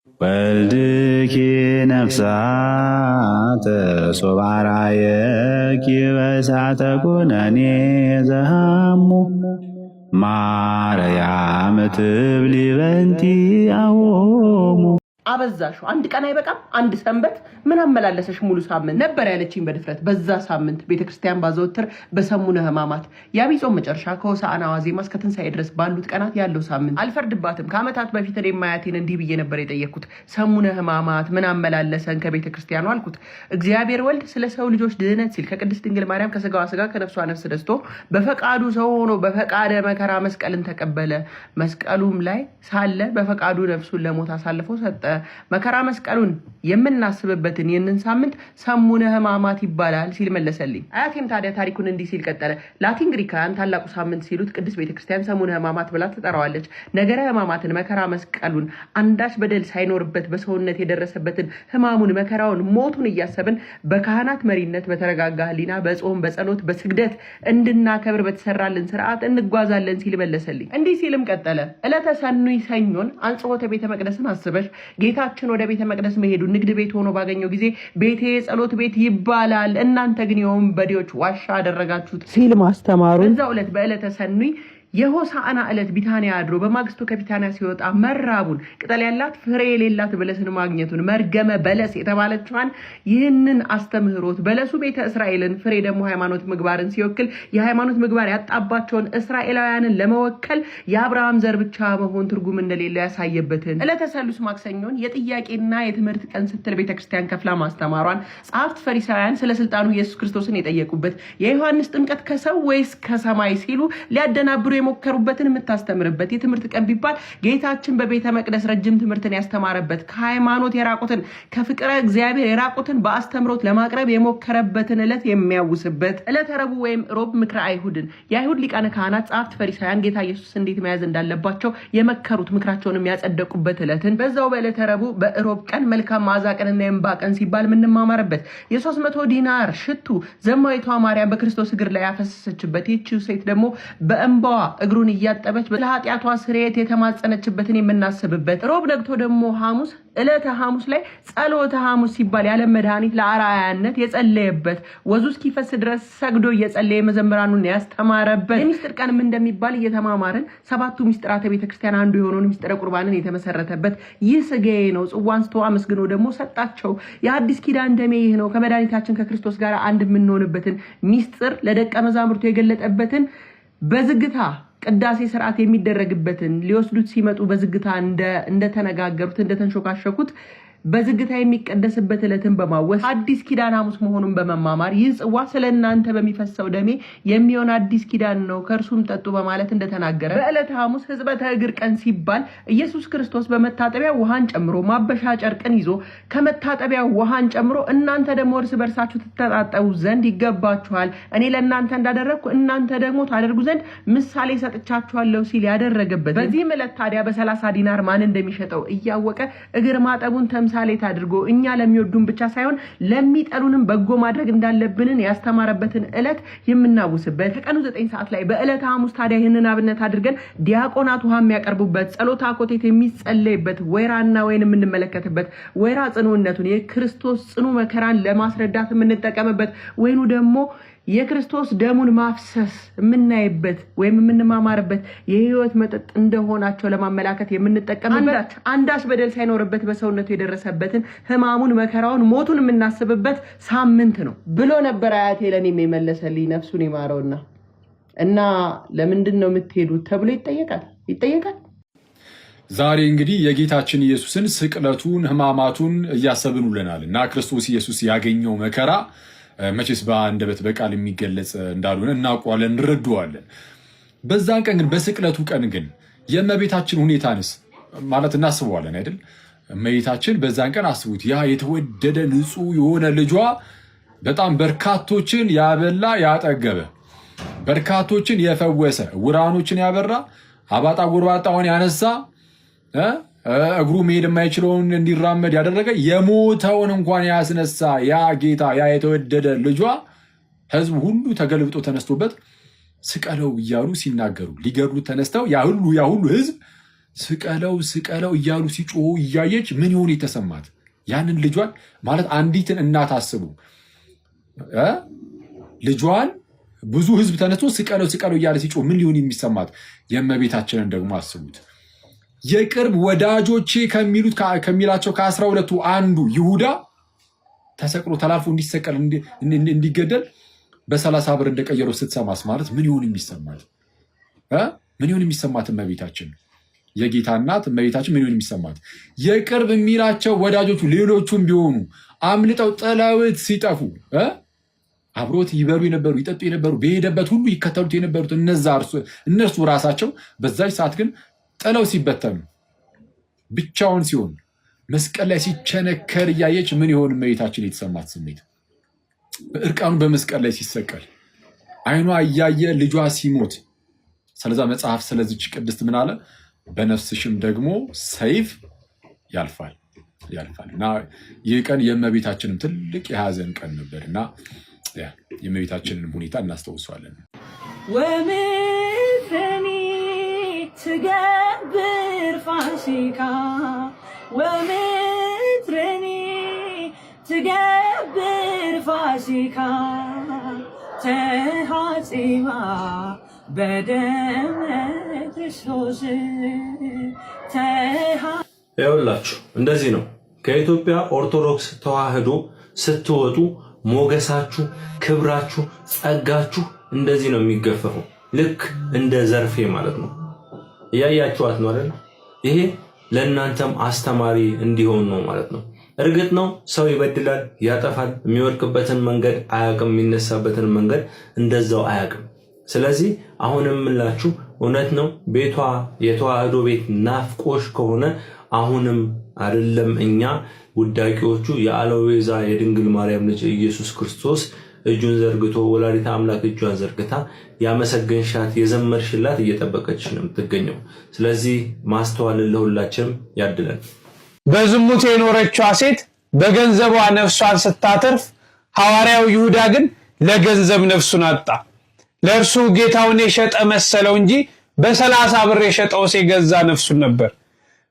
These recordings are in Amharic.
ወልድኪ ነፍሳተ ሶባራየኪ በእሳተ ኩነኔ ዘሃሙ ማርያም ትብሊ በንቲ አዎሙ። አበዛሹ አንድ ቀን አይበቃም? አንድ ሰንበት ምን አመላለሰሽ ሙሉ ሳምንት ነበር ያለችኝ በድፍረት። በዛ ሳምንት ቤተክርስቲያን ባዘወትር በሰሙነ ሕማማት የዐቢይ ጾም መጨረሻ ከሆሳዕና ዋዜማ እስከ ትንሣኤ ድረስ ባሉት ቀናት ያለው ሳምንት አልፈርድባትም። ከዓመታት በፊት እኔ ማያቴን እንዲህ ብዬ ነበር የጠየቅኩት። ሰሙነ ሕማማት ምን አመላለሰን ከቤተክርስቲያኑ አልኩት። እግዚአብሔር ወልድ ስለ ሰው ልጆች ድህነት ሲል ከቅድስት ድንግል ማርያም ከስጋዋ ስጋ ከነፍሷ ነፍስ ደስቶ በፈቃዱ ሰው ሆኖ በፈቃደ መከራ መስቀልን ተቀበለ። መስቀሉም ላይ ሳለ በፈቃዱ ነፍሱን ለሞት አሳልፎ ሰጠ። መከራ መስቀሉን የምናስብበትን ይህንን ሳምንት ሰሙነ ሕማማት ይባላል ሲል መለሰልኝ። አያቴም ታዲያ ታሪኩን እንዲህ ሲል ቀጠለ። ላቲን ግሪካውያን ታላቁ ሳምንት ሲሉት ቅድስት ቤተክርስቲያን ሰሙነ ሕማማት ብላ ትጠራዋለች። ነገረ ሕማማትን መከራ መስቀሉን አንዳች በደል ሳይኖርበት በሰውነት የደረሰበትን ሕማሙን መከራውን ሞቱን እያሰብን በካህናት መሪነት በተረጋጋ ሕሊና በጾም በጸሎት በስግደት እንድናከብር በተሰራልን ስርዓት እንጓዛለን ሲል መለሰልኝ። እንዲህ ሲልም ቀጠለ። ዕለተ ሰኑይ ሰኞን አንጽሖተ ቤተ መቅደስን አስበሽ ጌታችን ወደ ቤተ መቅደስ መሄዱ ንግድ ቤት ሆኖ ባገኘው ጊዜ ቤቴ የጸሎት ቤት ይባላል፣ እናንተ ግን የወንበዴዎች ዋሻ አደረጋችሁት ሲል ማስተማሩ በዛው ዕለት በዕለተ ሰኑይ የሆሳዕና ዕለት ቢታንያ አድሮ በማግስቱ ከቢታንያ ሲወጣ መራቡን ቅጠል ያላት ፍሬ የሌላት በለስን ማግኘቱን መርገመ በለስ የተባለችዋን ይህንን አስተምህሮት በለሱ ቤተ እስራኤልን ፍሬ ደግሞ ሃይማኖት ምግባርን ሲወክል የሃይማኖት ምግባር ያጣባቸውን እስራኤላውያንን ለመወከል የአብርሃም ዘር ብቻ መሆን ትርጉም እንደሌለው ያሳየበትን ዕለተ ሰሉስ ማክሰኞን የጥያቄና የትምህርት ቀን ስትል ቤተክርስቲያን ከፍላ ማስተማሯን ጸሐፍት ፈሪሳውያን ስለ ስልጣኑ ኢየሱስ ክርስቶስን የጠየቁበት የዮሐንስ ጥምቀት ከሰው ወይስ ከሰማይ ሲሉ ሊያደናብሩ የሞከሩበትን የምታስተምርበት የትምህርት ቀን ቢባል ጌታችን በቤተ መቅደስ ረጅም ትምህርትን ያስተማረበት ከሃይማኖት የራቁትን ከፍቅረ እግዚአብሔር የራቁትን በአስተምሮት ለማቅረብ የሞከረበትን ዕለት የሚያውስበት ዕለተ ረቡዕ ወይም ሮብ ምክረ አይሁድን የአይሁድ ሊቃነ ካህናት ጸሐፍት ፈሪሳውያን ጌታ ኢየሱስ እንዴት መያዝ እንዳለባቸው የመከሩት ምክራቸውንም ያጸደቁበት ዕለትን በዛው በዕለተ ረቡዕ በሮብ ቀን መልካም መዓዛ ቀንና የእንባ ቀን ሲባል የምንማማርበት የ300 ዲናር ሽቱ ዘማዊቷ ማርያም በክርስቶስ እግር ላይ ያፈሰሰችበት ይህቺው ሴት ደግሞ በእንባዋ እግሩን እያጠበች ለኃጢአቷ ስርየት የተማጸነችበትን የምናስብበት ሮብ ነግቶ ደግሞ ሐሙስ ዕለተ ሐሙስ ላይ ጸሎተ ሐሙስ ሲባል ያለ መድኃኒት ለአርአያነት የጸለየበት ወዙ እስኪፈስ ድረስ ሰግዶ እየጸለየ መዘምራኑን ያስተማረበት የሚስጥር ቀንም እንደሚባል እየተማማርን ሰባቱ ሚስጥራተ ቤተክርስቲያን አንዱ የሆነውን ሚስጥረ ቁርባንን የተመሰረተበት ይህ ስጋዬ ነው ጽዋን አንስቶ አመስግኖ ደግሞ ሰጣቸው የአዲስ ኪዳን ደሜ ይህ ነው ከመድኃኒታችን ከክርስቶስ ጋር አንድ የምንሆንበትን ሚስጥር ለደቀ መዛሙርቱ የገለጠበትን በዝግታ ቅዳሴ ስርዓት የሚደረግበትን ሊወስዱት ሲመጡ በዝግታ እንደተነጋገሩት እንደተንሾካሸኩት በዝግታ የሚቀደስበት ዕለትን በማወስ አዲስ ኪዳን ሐሙስ መሆኑን በመማማር ይህ ጽዋ ስለእናንተ በሚፈሰው ደሜ የሚሆን አዲስ ኪዳን ነው ከእርሱም ጠጡ በማለት እንደተናገረ በዕለተ ሐሙስ ሕጽበተ እግር ቀን ሲባል ኢየሱስ ክርስቶስ በመታጠቢያ ውሃን ጨምሮ ማበሻ ጨርቅን ይዞ ከመታጠቢያ ውሃን ጨምሮ እናንተ ደግሞ እርስ በርሳችሁ ትተጣጠቡ ዘንድ ይገባችኋል፣ እኔ ለእናንተ እንዳደረግኩ እናንተ ደግሞ ታደርጉ ዘንድ ምሳሌ ሰጥቻችኋለሁ ሲል ያደረገበት በዚህም ዕለት ታዲያ በ30 ዲናር ማን እንደሚሸጠው እያወቀ እግር ማጠቡን ምሳሌት አድርጎ እኛ ለሚወዱን ብቻ ሳይሆን ለሚጠሉንም በጎ ማድረግ እንዳለብንን ያስተማረበትን ዕለት የምናውስበት ከቀኑ 9 ሰዓት ላይ በዕለተ ሐሙስ ታዲያ ይህንን አብነት አድርገን ዲያቆናት ውሃ የሚያቀርቡበት ጸሎተ አኮቴት የሚጸለይበት ወይራና ወይን የምንመለከትበት ወይራ ጽኑነቱን የክርስቶስ ጽኑ መከራን ለማስረዳት የምንጠቀምበት ወይኑ ደግሞ የክርስቶስ ደሙን ማፍሰስ የምናይበት ወይም የምንማማርበት የህይወት መጠጥ እንደሆናቸው ለማመላከት የምንጠቀምበት አንዳች በደል ሳይኖርበት በሰውነቱ የደረሰበትን ሕማሙን መከራውን ሞቱን የምናስብበት ሳምንት ነው ብሎ ነበር አያቴ ለኔም የመለሰልኝ ነፍሱን ይማረውና እና ለምንድን ነው የምትሄዱት ተብሎ ይጠየቃል። ዛሬ እንግዲህ የጌታችን ኢየሱስን ስቅለቱን ሕማማቱን እያሰብን ውለናል እና ክርስቶስ ኢየሱስ ያገኘው መከራ መቼስ በአንደበት በቃል የሚገለጽ እንዳልሆነ እናውቀዋለን እንረዳዋለን። በዛን ቀን ግን በስቅለቱ ቀን ግን የእመቤታችን ሁኔታንስ ማለት እናስበዋለን አይደል? እመቤታችን በዛን ቀን አስቡት፣ ያ የተወደደ ንጹሕ የሆነ ልጇ በጣም በርካቶችን ያበላ ያጠገበ፣ በርካቶችን የፈወሰ፣ ዕውራኖችን ያበራ፣ አባጣ ጎርባጣውን ያነሳ፣ እግሩ መሄድ የማይችለውን እንዲራመድ ያደረገ፣ የሞተውን እንኳን ያስነሳ ያ ጌታ ያ የተወደደ ልጇ ህዝብ ሁሉ ተገልብጦ ተነስቶበት ስቀለው እያሉ ሲናገሩ ሊገድሉት ተነስተው ያ ሁሉ ህዝብ ስቀለው እያሉ ሲጮሁ እያየች ምን ይሆን የተሰማት? ያንን ልጇን ማለት አንዲትን እናት አስቡ፣ ልጇን ብዙ ህዝብ ተነስቶ ስቀለው እያለ ሲጮህ ምን ሊሆን የሚሰማት? የእመቤታችንን ደግሞ አስቡት። የቅርብ ወዳጆቼ ከሚላቸው ከ12ቱ አንዱ ይሁዳ ተሰቅሎ ተላልፎ እንዲሰቀል እንዲገደል በ30 ብር እንደቀየረው ስትሰማስ ማለት ምን ይሆን የሚሰማት? ምን ይሆን የሚሰማት? እመቤታችን የጌታ እናት እመቤታችን ምን ይሆን የሚሰማት? የቅርብ የሚላቸው ወዳጆቹ ሌሎቹም ቢሆኑ አምልጠው ጥለውት ሲጠፉ አብሮት ይበሉ የነበሩ ይጠጡ የነበሩ በሄደበት ሁሉ ይከተሉት የነበሩት እነርሱ ራሳቸው በዛች ሰዓት ግን ጥለው ሲበተኑ ብቻውን ሲሆን መስቀል ላይ ሲቸነከር እያየች ምን ይሆን እመቤታችን የተሰማት ስሜት? በእርቃኑ በመስቀል ላይ ሲሰቀል አይኗ እያየ ልጇ ሲሞት፣ ስለዛ መጽሐፍ ስለዚች ቅድስት ምን አለ? በነፍስሽም ደግሞ ሰይፍ ያልፋል እና ይህ ቀን የእመቤታችንም ትልቅ የሐዘን ቀን ነበር እና የእመቤታችንን ሁኔታ እናስታውሳለን። ወምድረኒ ትገብር ፋሲካ ወምድረኒ ትገብር ፋሲካ ተሐጽባ በደመ ክርስቶስ። ይኸውላችሁ እንደዚህ ነው ከኢትዮጵያ ኦርቶዶክስ ተዋህዶ ስትወጡ ሞገሳችሁ፣ ክብራችሁ፣ ጸጋችሁ እንደዚህ ነው የሚገፈፈው። ልክ እንደ ዘርፌ ማለት ነው። እያያችኋት ነው አይደል? ይሄ ለእናንተም አስተማሪ እንዲሆን ነው ማለት ነው። እርግጥ ነው ሰው ይበድላል፣ ያጠፋል። የሚወድቅበትን መንገድ አያውቅም፣ የሚነሳበትን መንገድ እንደዛው አያውቅም። ስለዚህ አሁንም የምላችሁ እውነት ነው። ቤቷ የተዋህዶ ቤት ናፍቆሽ ከሆነ አሁንም አይደለም እኛ ውዳቂዎቹ የአለዌዛ የድንግል ማርያም ልጅ ኢየሱስ ክርስቶስ እጁን ዘርግቶ ወላዲተ አምላክ እጇን ዘርግታ ያመሰገንሻት የዘመርሽላት እየጠበቀች ነው የምትገኘው። ስለዚህ ማስተዋልን ለሁላችንም ያድለን። በዝሙት የኖረችዋ ሴት በገንዘቧ ነፍሷን ስታተርፍ፣ ሐዋርያው ይሁዳ ግን ለገንዘብ ነፍሱን አጣ። ለእርሱ ጌታውን የሸጠ መሰለው እንጂ በ30 ብር የሸጠው የገዛ ነፍሱን ነበር።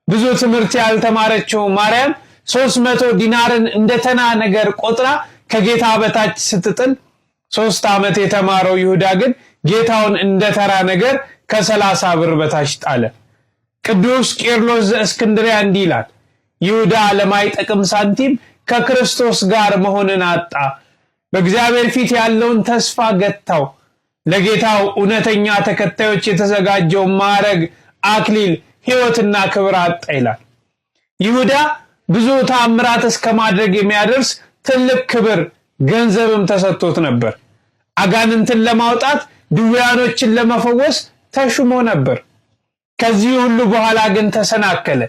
ብዙ ትምህርት ያልተማረችው ማርያም 300 ዲናርን እንደተና ነገር ቆጥራ ከጌታ በታች ስትጥል፣ 3 ዓመት የተማረው ይሁዳ ግን ጌታውን እንደተራ ነገር ከ30 ብር በታች ጣለ። ቅዱስ ቄርሎስ ዘእስክንድርያ እንዲህ ይላል፣ ይሁዳ ለማይጠቅም ሳንቲም ከክርስቶስ ጋር መሆንን አጣ። በእግዚአብሔር ፊት ያለውን ተስፋ ገታው። ለጌታው እውነተኛ ተከታዮች የተዘጋጀው ማዕረግ፣ አክሊል፣ ሕይወትና ክብር አጣ ይላል። ይሁዳ ብዙ ተአምራት እስከማድረግ የሚያደርስ ትልቅ ክብር ገንዘብም ተሰጥቶት ነበር። አጋንንትን ለማውጣት ድውያኖችን ለመፈወስ ተሹሞ ነበር። ከዚህ ሁሉ በኋላ ግን ተሰናከለ።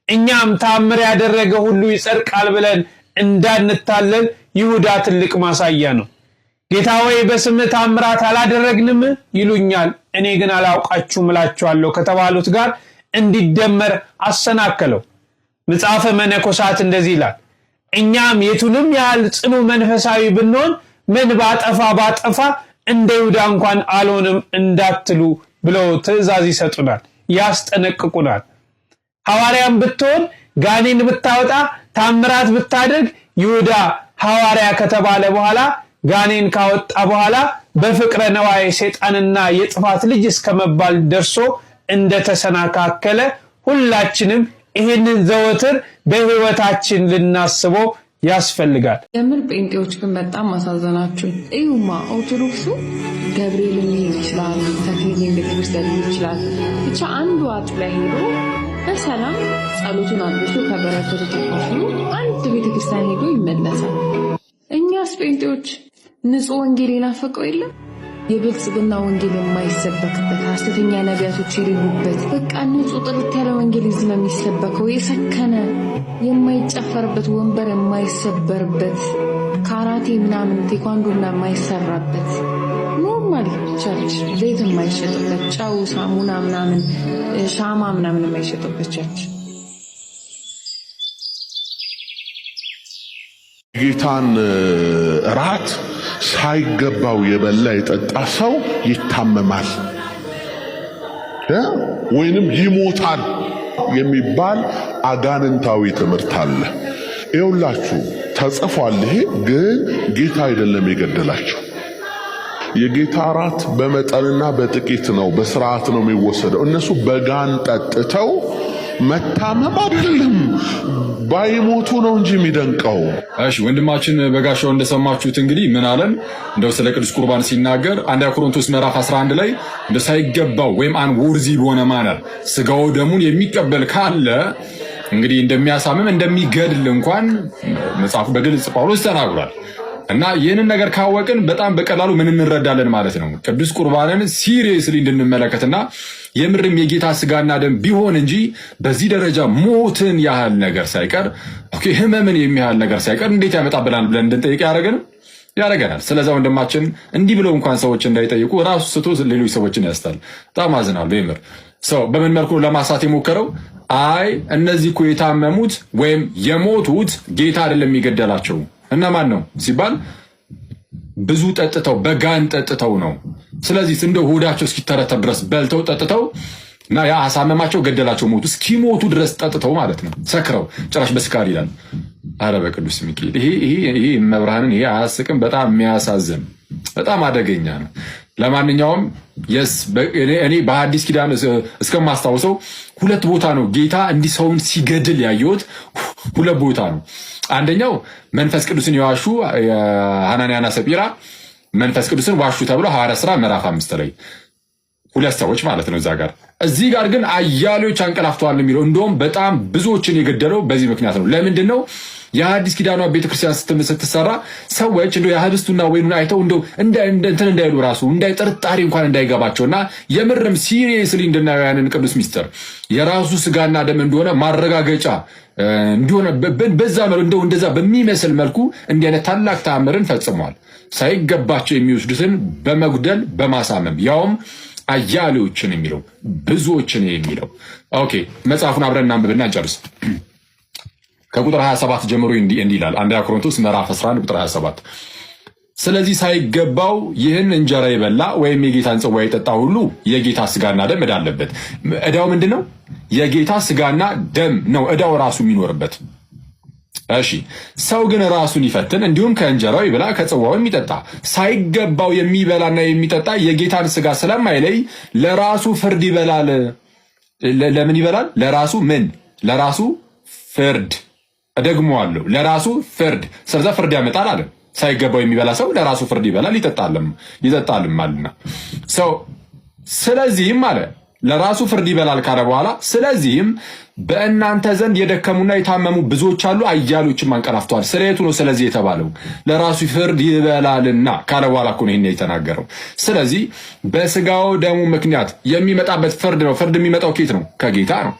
እኛም ተአምር ያደረገ ሁሉ ይጸድቃል ብለን እንዳንታለል ይሁዳ ትልቅ ማሳያ ነው። ጌታ ሆይ በስምህ ተአምራት አላደረግንም ይሉኛል፣ እኔ ግን አላውቃችሁም እላችኋለሁ ከተባሉት ጋር እንዲደመር አሰናከለው። መጽሐፈ መነኮሳት እንደዚህ ይላል፣ እኛም የቱንም ያህል ጽኑ መንፈሳዊ ብንሆን ምን ባጠፋ እንደ ይሁዳ እንኳን አልሆንም እንዳትሉ ብለው ትእዛዝ ይሰጡናል፣ ያስጠነቅቁናል። ሐዋርያም ብትሆን ጋኔን ብታወጣ ተአምራት ብታደርግ ይሁዳ ሐዋርያ ከተባለ በኋላ ጋኔን ካወጣ በኋላ በፍቅረ ነዋይ ሰይጣንና የጥፋት ልጅ እስከመባል ደርሶ እንደተሰናካከለ ሁላችንም ይህንን ዘወትር በህይወታችን ልናስበው ያስፈልጋል። የምር ጴንጤዎች ግን በጣም ማሳዘናችሁ። እዩማ ኦርቶዶክሱ ገብርኤል ሊሄድ ይችላል፣ ተክሊል ቤተክርስቲያን ሊሄድ ይችላል። ብቻ አንዱ አጥቢያ ሄዶ በሰላም ጸሎቱን አድርሶ ከበረከቱ ተካፍሎ አንድ ቤተክርስቲያን ሄዶ ይመለሳል። እኛስ ጴንጤዎች ንጹህ ወንጌል የናፈቀው የለም? የብልጽግና ወንጌል የማይሰበክበት ሐሰተኛ ነቢያቶች የሌሉበት በቃ ንጹህ ጥርት ያለ ወንጌል እዚህ ነው የሚሰበከው። የሰከነ የማይጨፈርበት ወንበር የማይሰበርበት ካራቴ ምናምን ቴኳንዶ ምናምን የማይሰራበት ኖርማል ቸርች፣ ዘይት የማይሸጥበት፣ ጨው፣ ሳሙና ምናምን ሻማ ምናምን የማይሸጥበት ቸርች። ጌታን ራት ሳይገባው የበላ የጠጣ ሰው ይታመማል ወይንም ይሞታል የሚባል አጋንንታዊ ትምህርት አለ። ይኸውላችሁ ተጽፏል። ይሄ ግን ጌታ አይደለም የገደላቸው። የጌታ እራት በመጠንና በጥቂት ነው፣ በስርዓት ነው የሚወሰደው። እነሱ በጋን ጠጥተው መታመም አይደለም ባይሞቱ ነው እንጂ የሚደንቀው። እሺ ወንድማችን በጋሻው እንደሰማችሁት እንግዲህ ምን አለን? እንደው ስለ ቅዱስ ቁርባን ሲናገር አንደኛ ቆሮንቶስ ምዕራፍ 11 ላይ እንደ ሳይገባው ወይም አንወርዚ በሆነ ማነር ስጋው ደሙን የሚቀበል ካለ እንግዲህ እንደሚያሳምም እንደሚገድል እንኳን መጽሐፉ በግልጽ ጳውሎስ ተናግሯል። እና ይህንን ነገር ካወቅን በጣም በቀላሉ ምን እንረዳለን ማለት ነው? ቅዱስ ቁርባንን ሲሪየስሊ እንድንመለከትና የምርም የጌታ ስጋና ደም ቢሆን እንጂ በዚህ ደረጃ ሞትን ያህል ነገር ሳይቀር ህመምን የሚያህል ነገር ሳይቀር እንዴት ያመጣብናል ብለን እንድንጠይቅ ያደርገናል። ስለዛ ወንድማችን እንዲህ ብለው እንኳን ሰዎች እንዳይጠይቁ ራሱ ስቶ ሌሎች ሰዎችን ያስታል። በጣም አዝናለሁ። የምር ሰው በምን መልኩ ለማሳት የሞከረው አይ እነዚህ እኮ የታመሙት ወይም የሞቱት ጌታ አይደለም የሚገደላቸው እነማን ነው ሲባል ብዙ ጠጥተው በጋን ጠጥተው ነው። ስለዚህ እንደው ሆዳቸው እስኪተረተር ድረስ በልተው ጠጥተው እና ያ አሳመማቸው፣ ገደላቸው፣ ሞቱ። እስኪሞቱ ድረስ ጠጥተው ማለት ነው። ሰክረው ጭራሽ በስካር ይላል። አረ በቅዱስ ሚካኤል ይሄ መብርሃንን ይሄ አያስቅም። በጣም የሚያሳዝን በጣም አደገኛ ነው። ለማንኛውም እኔ በሐዲስ ኪዳን እስከማስታውሰው ሁለት ቦታ ነው ጌታ እንዲህ ሰውን ሲገድል ያየሁት። ሁለት ቦታ ነው። አንደኛው መንፈስ ቅዱስን የዋሹ ሐናንያና ሰጲራ መንፈስ ቅዱስን ዋሹ ተብሎ ሐዋርያት ሥራ ምዕራፍ 5 ላይ ሁለት ሰዎች ማለት ነው። እዚህ ጋር ግን አያሌዎች አንቀላፍተዋል የሚለው እንደውም በጣም ብዙዎችን የገደለው በዚህ ምክንያት ነው። ለምንድን ነው? የሐዲስ ኪዳኗ ቤተክርስቲያን ስትሰራ ሰዎች እንደው የህብስቱና ወይኑን አይተው እንደው እንትን እንዳይሉ ራሱ እንዳይጠርጣሪ እንኳን እንዳይገባቸውና የምርም ሲሪየስሊ እንድናየው ያንን ቅዱስ ሚስጥር የራሱ ስጋና ደም እንደሆነ ማረጋገጫ እንደሆነ በዛ እንደው እንደዛ በሚመስል መልኩ እንዲህ አይነት ታላቅ ተአምርን ፈጽሟል። ሳይገባቸው የሚወስዱትን በመጉደል በማሳመም ያውም አያሌዎችን የሚለው ብዙዎችን የሚለው። ኦኬ መጽሐፉን አብረን እናንብብና እንጨርስ። ከቁጥር 27 ጀምሮ እንዲህ ይላል። አንደኛ ቆሮንቶስ ምዕራፍ 11 ቁጥር 27 ስለዚህ ሳይገባው ይህን እንጀራ የበላ ወይም የጌታን ጽዋ የጠጣ ሁሉ የጌታ ስጋና ደም ዕዳ አለበት። ዕዳው ምንድነው? የጌታ ስጋና ደም ነው ዕዳው ራሱ የሚኖርበት። እሺ ሰው ግን ራሱን ይፈትን፣ እንዲሁም ከእንጀራው ይብላ ከጽዋውም ይጠጣ። ሳይገባው የሚበላና የሚጠጣ የጌታን ስጋ ስለማይለይ ለራሱ ፍርድ ይበላል። ለምን ይበላል? ለራሱ ምን? ለራሱ ፍርድ። እደግመዋለሁ፣ ለራሱ ፍርድ። ስለዛ ፍርድ ያመጣል አለ። ሳይገባው የሚበላ ሰው ለራሱ ፍርድ ይበላል ይጠጣልም አለና ሰው ስለዚህም አለ ለራሱ ፍርድ ይበላል ካለ በኋላ ስለዚህም በእናንተ ዘንድ የደከሙና የታመሙ ብዙዎች አሉ፣ አያሌዎችም አንቀላፍተዋል። ስለየቱ ነው ስለዚህ የተባለው? ለራሱ ፍርድ ይበላልና ካለ በኋላ እኮ ነው ይሄን የተናገረው። ስለዚህ በስጋው ደሙ ምክንያት የሚመጣበት ፍርድ ነው። ፍርድ የሚመጣው ኬት ነው? ከጌታ ነው።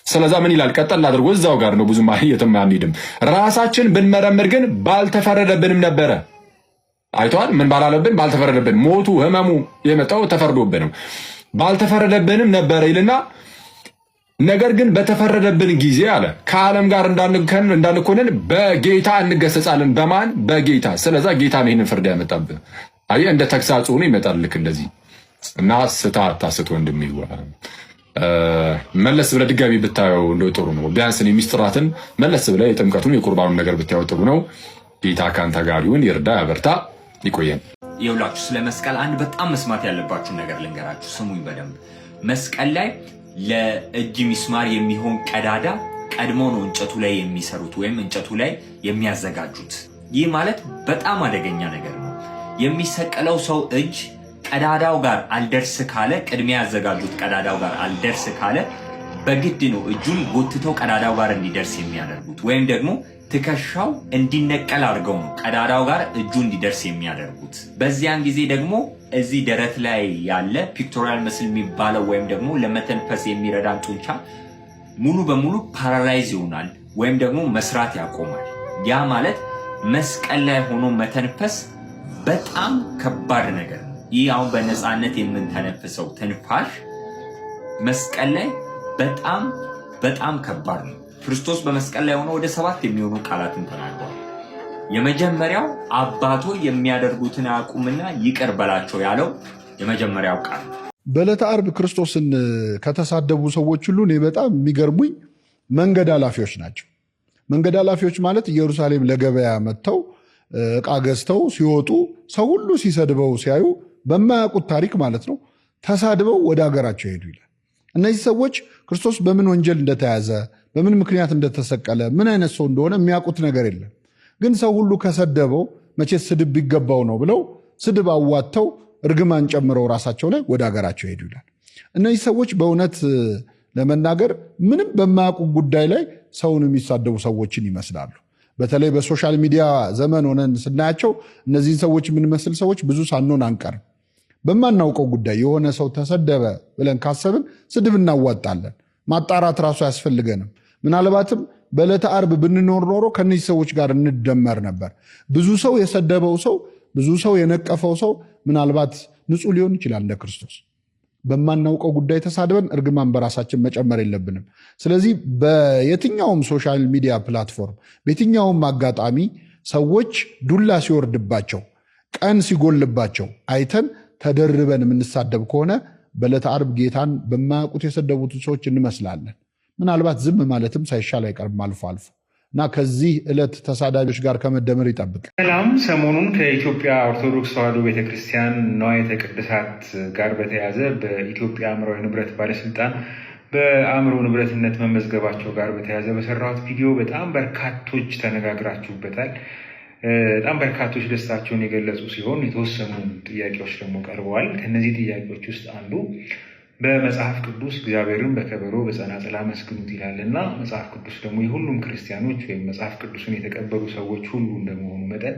ስለዛ ምን ይላል? ቀጠል አድርጎ እዛው ጋር ነው፣ ብዙም የትም አንሄድም። ራሳችን ብንመረምር ግን ባልተፈረደብንም ነበረ። አይተዋል። ምን ባላለብን? ባልተፈረደብን። ሞቱ ህመሙ የመጣው ተፈርዶብን ነው። ባልተፈረደብንም ነበረ ይልና ነገር ግን በተፈረደብን ጊዜ አለ ከዓለም ጋር እንዳንኮንን በጌታ እንገሰጻለን። በማን? በጌታ። ስለዛ ጌታ ነው ይህንን ፍርድ ያመጣብን። አየህ፣ እንደ ተግሳጽ ሆኖ ይመጣል። ልክ እንደዚህ እና ስታስት ወንድም መለስ ብለህ ድጋሚ ብታየው እንደው ጥሩ ነው። ቢያንስ ሚስጥራትን መለስ ብለህ የጥምቀቱን የቁርባኑን ነገር ብታየው ጥሩ ነው። ጌታ ካንተ ጋር ይሁን፣ ይርዳ፣ ያበርታ፣ ይቆየን። ይኸውላችሁ ስለ መስቀል አንድ በጣም መስማት ያለባችሁን ነገር ልንገራችሁ። ስሙኝ በደንብ። መስቀል ላይ ለእጅ ሚስማር የሚሆን ቀዳዳ ቀድሞ ነው እንጨቱ ላይ የሚሰሩት ወይም እንጨቱ ላይ የሚያዘጋጁት። ይህ ማለት በጣም አደገኛ ነገር ነው። የሚሰቀለው ሰው እጅ ቀዳዳው ጋር አልደርስ ካለ፣ ቅድሚያ ያዘጋጁት ቀዳዳው ጋር አልደርስ ካለ በግድ ነው እጁን ጎትተው ቀዳዳው ጋር እንዲደርስ የሚያደርጉት፣ ወይም ደግሞ ትከሻው እንዲነቀል አድርገው ነው ቀዳዳው ጋር እጁ እንዲደርስ የሚያደርጉት። በዚያን ጊዜ ደግሞ እዚህ ደረት ላይ ያለ ፒክቶሪያል መስል የሚባለው ወይም ደግሞ ለመተንፈስ የሚረዳን ጡንቻ ሙሉ በሙሉ ፓራላይዝ ይሆናል ወይም ደግሞ መስራት ያቆማል። ያ ማለት መስቀል ላይ ሆኖ መተንፈስ በጣም ከባድ ነገር ነው። ይህ አሁን በነፃነት የምንተነፍሰው ትንፋሽ መስቀል ላይ በጣም ከባድ ነው። ክርስቶስ በመስቀል ላይ ሆኖ ወደ 7 የሚሆኑ ቃላትን ተናግሯል። የመጀመሪያው አባቶ የሚያደርጉትን አያውቁምና ይቅር በላቸው ያለው የመጀመሪያው ቃል። በዕለተ ዓርብ ክርስቶስን ከተሳደቡ ሰዎች ሁሉ እኔ በጣም የሚገርሙኝ መንገድ ኃላፊዎች ናቸው። መንገድ ኃላፊዎች ማለት ኢየሩሳሌም ለገበያ መጥተው ዕቃ ገዝተው ሲወጡ ሰው ሁሉ ሲሰድበው ሲያዩ በማያውቁት ታሪክ ማለት ነው ተሳድበው ወደ ሀገራቸው ሄዱ ይላል። እነዚህ ሰዎች ክርስቶስ በምን ወንጀል እንደተያዘ በምን ምክንያት እንደተሰቀለ ምን አይነት ሰው እንደሆነ የሚያውቁት ነገር የለም። ግን ሰው ሁሉ ከሰደበው መቼ ስድብ ቢገባው ነው ብለው ስድብ አዋጥተው እርግማን ጨምረው ራሳቸው ላይ ወደ ሀገራቸው ሄዱ ይላል። እነዚህ ሰዎች በእውነት ለመናገር ምንም በማያውቁ ጉዳይ ላይ ሰውን የሚሳደቡ ሰዎችን ይመስላሉ። በተለይ በሶሻል ሚዲያ ዘመን ሆነን ስናያቸው እነዚህን ሰዎች የምንመስል ሰዎች ብዙ ሳንሆን አንቀርም። በማናውቀው ጉዳይ የሆነ ሰው ተሰደበ ብለን ካሰብን ስድብ እናዋጣለን። ማጣራት ራሱ አያስፈልገንም። ምናልባትም በዕለተ ዓርብ ብንኖር ኖሮ ከነዚህ ሰዎች ጋር እንደመር ነበር። ብዙ ሰው የሰደበው ሰው፣ ብዙ ሰው የነቀፈው ሰው ምናልባት ንጹሕ ሊሆን ይችላል እንደ ክርስቶስ። በማናውቀው ጉዳይ ተሳድበን እርግማን በራሳችን መጨመር የለብንም። ስለዚህ በየትኛውም ሶሻል ሚዲያ ፕላትፎርም በየትኛውም አጋጣሚ ሰዎች ዱላ ሲወርድባቸው፣ ቀን ሲጎልባቸው አይተን ተደርበን የምንሳደብ ከሆነ በዕለተ ዓርብ ጌታን በማያውቁት የሰደቡትን ሰዎች እንመስላለን። ምናልባት ዝም ማለትም ሳይሻል አይቀርም አልፎ አልፎ እና ከዚህ ዕለት ተሳዳቢዎች ጋር ከመደመር ይጠብቅ። ሰላም። ሰሞኑን ከኢትዮጵያ ኦርቶዶክስ ተዋሕዶ ቤተክርስቲያን ንዋየ ቅድሳት ጋር በተያያዘ በኢትዮጵያ አእምሯዊ ንብረት ባለስልጣን በአእምሮ ንብረትነት መመዝገባቸው ጋር በተያያዘ በሰራሁት ቪዲዮ በጣም በርካቶች ተነጋግራችሁበታል። በጣም በርካቶች ደስታቸውን የገለጹ ሲሆን የተወሰኑ ጥያቄዎች ደግሞ ቀርበዋል። ከነዚህ ጥያቄዎች ውስጥ አንዱ በመጽሐፍ ቅዱስ እግዚአብሔርን በከበሮ በጸናጽል አመስግኑት ይላል እና መጽሐፍ ቅዱስ ደግሞ የሁሉም ክርስቲያኖች ወይም መጽሐፍ ቅዱስን የተቀበሉ ሰዎች ሁሉ እንደመሆኑ መጠን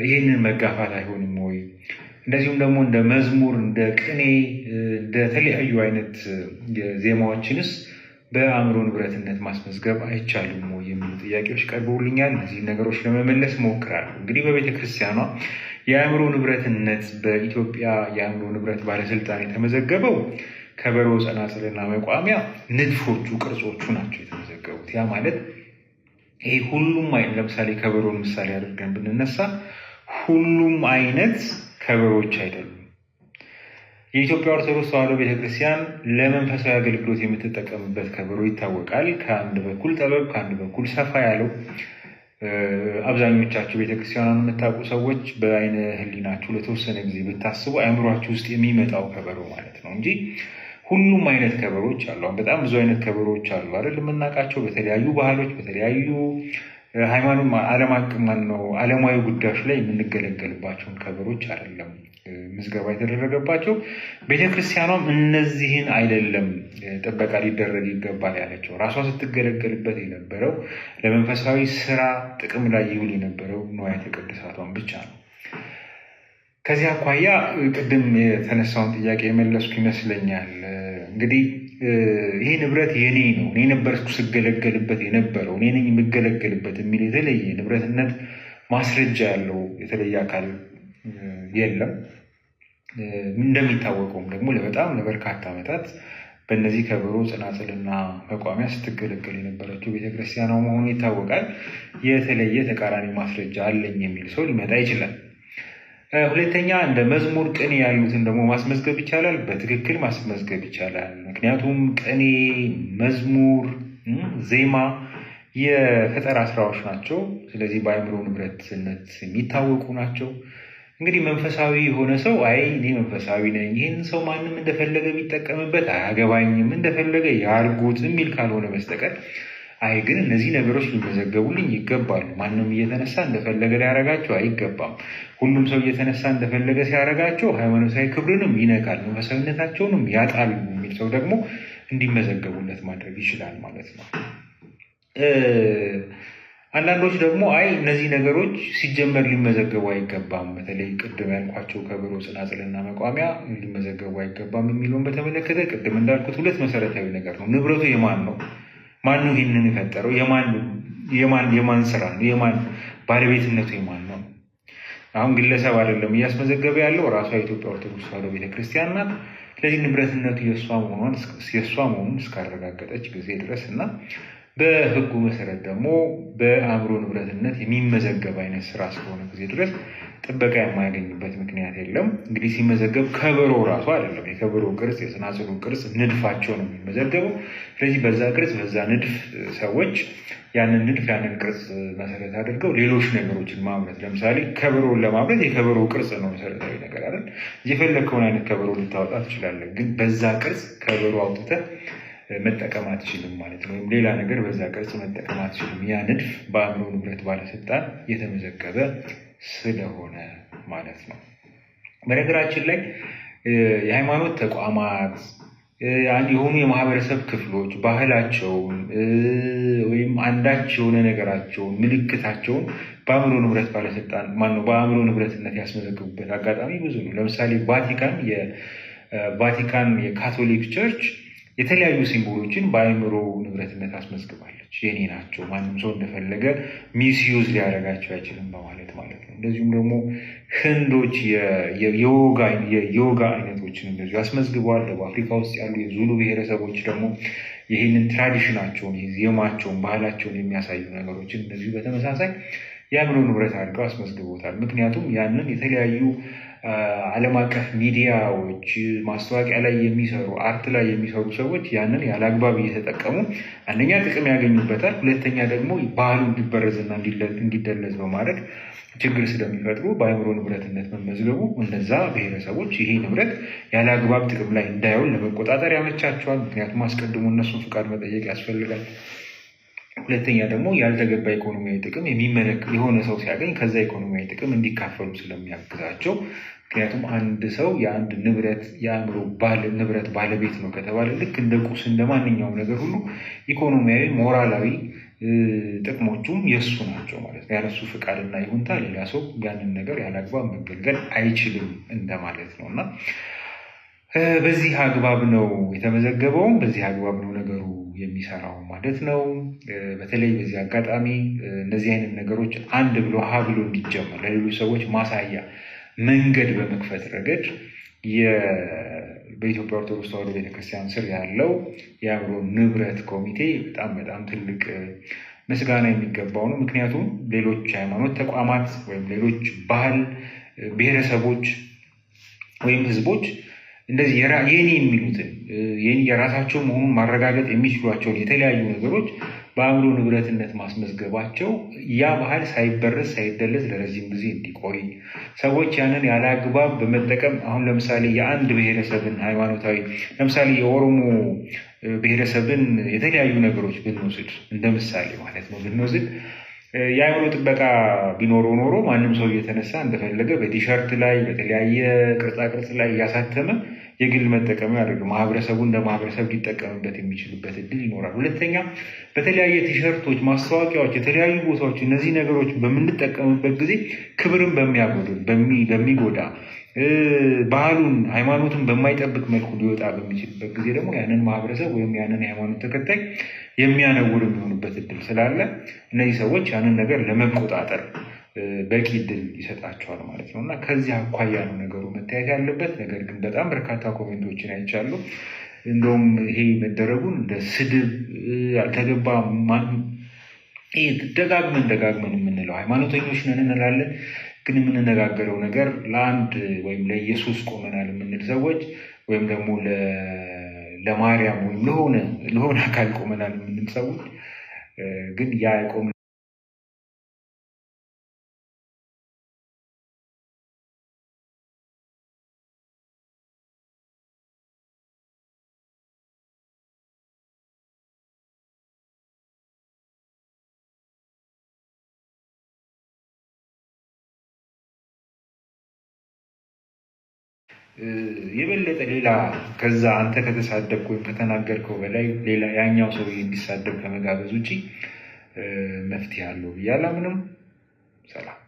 ይህንን መጋፋት አይሆንም ወይ? እንደዚሁም ደግሞ እንደ መዝሙር፣ እንደ ቅኔ፣ እንደ ተለያዩ አይነት ዜማዎችንስ በአእምሮ ንብረትነት ማስመዝገብ አይቻልም ወይ የሚሉ ጥያቄዎች ቀርበውልኛል። እነዚህ ነገሮች ለመመለስ ሞክራለሁ። እንግዲህ በቤተ ክርስቲያኗ የአእምሮ ንብረትነት በኢትዮጵያ የአእምሮ ንብረት ባለስልጣን የተመዘገበው ከበሮ፣ ጸናጽልና መቋሚያ ንድፎቹ፣ ቅርጾቹ ናቸው የተመዘገቡት። ያ ማለት ይሄ ሁሉም አይነት ለምሳሌ ከበሮን ምሳሌ አድርገን ብንነሳ ሁሉም አይነት ከበሮች አይደሉም። የኢትዮጵያ ኦርቶዶክስ ተዋሕዶ ቤተክርስቲያን ለመንፈሳዊ አገልግሎት የምትጠቀምበት ከበሮ ይታወቃል። ከአንድ በኩል ጠበብ፣ ከአንድ በኩል ሰፋ ያለው አብዛኞቻችሁ ቤተክርስቲያኗን የምታውቁ ሰዎች በአይነ ህሊናችሁ ለተወሰነ ጊዜ ብታስቡ አእምሯችሁ ውስጥ የሚመጣው ከበሮ ማለት ነው እንጂ ሁሉም አይነት ከበሮች አሉ። በጣም ብዙ አይነት ከበሮች አሉ አይደል? የምናውቃቸው በተለያዩ ባህሎች፣ በተለያዩ ሃይማኖት፣ ዓለማዊ ጉዳዮች ላይ የምንገለገልባቸውን ከበሮች አይደለም ምዝገባ የተደረገባቸው። ቤተክርስቲያኗም እነዚህን አይደለም ጥበቃ ሊደረግ ይገባል ያለችው። ራሷ ስትገለገልበት የነበረው ለመንፈሳዊ ስራ ጥቅም ላይ ይውል የነበረው ንዋየ ቅድሳቷን ብቻ ነው። ከዚህ አኳያ ቅድም የተነሳውን ጥያቄ የመለስኩ ይመስለኛል። እንግዲህ ይሄ ንብረት የኔ ነው፣ እኔ ነበርኩ ስገለገልበት የነበረው፣ እኔ ነኝ የምገለገልበት የሚል የተለየ ንብረትነት ማስረጃ ያለው የተለየ አካል የለም። እንደሚታወቀውም ደግሞ ለበርካታ ዓመታት በእነዚህ ከበሮ፣ ጸናጽልና መቋሚያ ስትገለገል የነበረችው ቤተክርስቲያኗ መሆኑ ይታወቃል። የተለየ ተቃራኒ ማስረጃ አለኝ የሚል ሰው ሊመጣ ይችላል። ሁለተኛ፣ እንደ መዝሙር፣ ቅኔ ያሉትን ደግሞ ማስመዝገብ ይቻላል። በትክክል ማስመዝገብ ይቻላል። ምክንያቱም ቅኔ፣ መዝሙር፣ ዜማ የፈጠራ ስራዎች ናቸው። ስለዚህ በአእምሮ ንብረትነት የሚታወቁ ናቸው። እንግዲህ መንፈሳዊ የሆነ ሰው አይ እኔ መንፈሳዊ ነኝ፣ ይህን ሰው ማንም እንደፈለገ ቢጠቀምበት አያገባኝም፣ እንደፈለገ ያርጉት የሚል ካልሆነ በስተቀር አይ ግን እነዚህ ነገሮች ሊመዘገቡልኝ ይገባሉ፣ ማንም እየተነሳ እንደፈለገ ሊያረጋቸው አይገባም፣ ሁሉም ሰው እየተነሳ እንደፈለገ ሲያረጋቸው ሃይማኖታዊ ክብርንም ይነካል፣ መንፈሳዊነታቸውንም ያጣሉ የሚል ሰው ደግሞ እንዲመዘገቡለት ማድረግ ይችላል ማለት ነው። አንዳንዶች ደግሞ አይ እነዚህ ነገሮች ሲጀመር ሊመዘገቡ አይገባም፣ በተለይ ቅድም ያልኳቸው ከበሮ፣ ጽናጽልና መቋሚያ ሊመዘገቡ አይገባም የሚለውን በተመለከተ ቅድም እንዳልኩት ሁለት መሰረታዊ ነገር ነው። ንብረቱ የማን ነው? ማን ነው ይህንን የፈጠረው? የማን ስራ ነው? የማን ባለቤትነቱ የማን ነው? አሁን ግለሰብ አይደለም እያስመዘገበ ያለው ራሷ የኢትዮጵያ ኦርቶዶክስ ተዋሕዶ ቤተክርስቲያን ናት። ስለዚህ ንብረትነቱ የእሷ መሆኑን እስካረጋገጠች ጊዜ ድረስ እና በህጉ መሰረት ደግሞ በአእምሮ ንብረትነት የሚመዘገብ አይነት ስራ እስከሆነ ጊዜ ድረስ ጥበቃ የማያገኝበት ምክንያት የለም። እንግዲህ ሲመዘገብ ከበሮ ራሱ አይደለም፣ የከበሮ ቅርጽ፣ የጽናጽሉ ቅርጽ፣ ንድፋቸው ነው የሚመዘገበው። ስለዚህ በዛ ቅርጽ በዛ ንድፍ ሰዎች ያንን ንድፍ ያንን ቅርጽ መሰረት አድርገው ሌሎች ነገሮችን ማምረት፣ ለምሳሌ ከበሮን ለማምረት የከበሮ ቅርጽ ነው መሰረታዊ ነገር አይደል? የፈለግከውን አይነት ከበሮ ልታወጣ ትችላለህ፣ ግን በዛ ቅርጽ ከበሮ አውጥተህ መጠቀም አትችልም ማለት ነው። ወይም ሌላ ነገር በዛ ቅርጽ መጠቀም አትችልም። ያ ንድፍ በአእምሮ ንብረት ባለስልጣን የተመዘገበ ስለሆነ ማለት ነው። በነገራችን ላይ የሃይማኖት ተቋማት የሆኑ የማህበረሰብ ክፍሎች ባህላቸውን ወይም አንዳች የሆነ ነገራቸውን ምልክታቸውን በአእምሮ ንብረት ባለስልጣን በአእምሮ ንብረትነት ያስመዘግቡበት አጋጣሚ ብዙ ነው። ለምሳሌ ቫቲካን የካቶሊክ ቸርች የተለያዩ ሲምቦሎችን በአእምሮ ንብረትነት አስመዝግባለች። የኔ ናቸው፣ ማንም ሰው እንደፈለገ ሚስዩዝ ሊያደርጋቸው አይችልም በማለት ማለት ነው። እንደዚሁም ደግሞ ህንዶች የዮጋ አይነቶችን እንደዚሁ አስመዝግበዋል። ደቡብ አፍሪካ ውስጥ ያሉ የዙሉ ብሔረሰቦች ደግሞ ይህንን ትራዲሽናቸውን፣ ዜማቸውን፣ ባህላቸውን የሚያሳዩ ነገሮችን እንደዚሁ በተመሳሳይ የአእምሮ ንብረት አድርገው አስመዝግቦታል። ምክንያቱም ያንን የተለያዩ ዓለም አቀፍ ሚዲያዎች፣ ማስታወቂያ ላይ የሚሰሩ አርት ላይ የሚሰሩ ሰዎች ያንን ያለ አግባብ እየተጠቀሙ አንደኛ ጥቅም ያገኙበታል፣ ሁለተኛ ደግሞ ባህሉ እንዲበረዝና እንዲደለዝ በማድረግ ችግር ስለሚፈጥሩ በአእምሮ ንብረትነት መመዝገቡ እነዛ ብሔረሰቦች ይሄ ንብረት ያለ አግባብ ጥቅም ላይ እንዳይውል ለመቆጣጠር ያመቻቸዋል። ምክንያቱም አስቀድሞ እነሱን ፍቃድ መጠየቅ ያስፈልጋል። ሁለተኛ ደግሞ ያልተገባ ኢኮኖሚያዊ ጥቅም የሆነ ሰው ሲያገኝ ከዛ ኢኮኖሚያዊ ጥቅም እንዲካፈሉ ስለሚያግዛቸው። ምክንያቱም አንድ ሰው የአንድ ንብረት የአእምሮ ንብረት ባለቤት ነው ከተባለ ልክ እንደ ቁስ እንደ ማንኛውም ነገር ሁሉ ኢኮኖሚያዊ፣ ሞራላዊ ጥቅሞቹም የእሱ ናቸው ማለት ነው። ያለሱ ፍቃድና ይሁንታ ሌላ ሰው ያንን ነገር ያለ አግባብ መገልገል አይችልም እንደማለት ነው እና በዚህ አግባብ ነው የተመዘገበውም፣ በዚህ አግባብ ነው ነገሩ የሚሰራው ማለት ነው። በተለይ በዚህ አጋጣሚ እነዚህ አይነት ነገሮች አንድ ብሎ ሀ ብሎ እንዲጀመር ለሌሎች ሰዎች ማሳያ መንገድ በመክፈት ረገድ በኢትዮጵያ ኦርቶዶክስ ተዋሕዶ ቤተክርስቲያን ስር ያለው የአእምሮ ንብረት ኮሚቴ በጣም ትልቅ ምስጋና የሚገባው ነው። ምክንያቱም ሌሎች ሃይማኖት ተቋማት ወይም ሌሎች ባህል ብሔረሰቦች ወይም ህዝቦች እንደዚህ የኔ የሚሉትን የራሳቸው መሆኑን ማረጋገጥ የሚችሏቸውን የተለያዩ ነገሮች በአእምሮ ንብረትነት ማስመዝገባቸው ያ ባህል ሳይበረዝ ሳይደለዝ ለረጅም ጊዜ እንዲቆይ ሰዎች ያንን ያለ አግባብ በመጠቀም አሁን ለምሳሌ የአንድ ብሔረሰብን ሃይማኖታዊ ለምሳሌ የኦሮሞ ብሔረሰብን የተለያዩ ነገሮች ብንወስድ እንደ ምሳሌ ማለት ነው ብንወስድ የአእምሮ ጥበቃ ቢኖረው ኖሮ ማንም ሰው እየተነሳ እንደፈለገ በቲሸርት ላይ በተለያየ ቅርጻቅርጽ ላይ እያሳተመ የግል መጠቀሚያ ያደርግ ማህበረሰቡ እንደ ማህበረሰብ ሊጠቀምበት የሚችልበት እድል ይኖራል። ሁለተኛ በተለያየ ቲሸርቶች፣ ማስታወቂያዎች፣ የተለያዩ ቦታዎች እነዚህ ነገሮች በምንጠቀምበት ጊዜ ክብርን በሚያጎድል በሚጎዳ ባህሉን ሃይማኖትን በማይጠብቅ መልኩ ሊወጣ በሚችልበት ጊዜ ደግሞ ያንን ማህበረሰብ ወይም ያንን የሃይማኖት ተከታይ የሚያነውር የሚሆኑበት እድል ስላለ እነዚህ ሰዎች ያንን ነገር ለመቆጣጠር በቂ እድል ይሰጣቸዋል ማለት ነው እና ከዚህ አኳያ ነው ነገሩ መታየት ያለበት። ነገር ግን በጣም በርካታ ኮሜንቶችን አይቻሉ። እንደውም ይሄ መደረጉን እንደ ስድብ ያልተገባ ደጋግመን የምንለው ሃይማኖተኞች ነን እንላለን፣ ግን የምንነጋገረው ነገር ለአንድ ወይም ለኢየሱስ ቆመናል የምንል ሰዎች ወይም ደግሞ ለማርያም ወይም ለሆነ አካል ቆመናል የምንል ሰዎች ግን ያ የቆመ የበለጠ ሌላ ከዛ አንተ ከተሳደብክ ወይም ከተናገርከው በላይ ሌላ ያኛው ሰው እንዲሳደብ ከመጋበዝ ውጭ መፍትሄ አለው ብዬ አላምንም። ሰላም።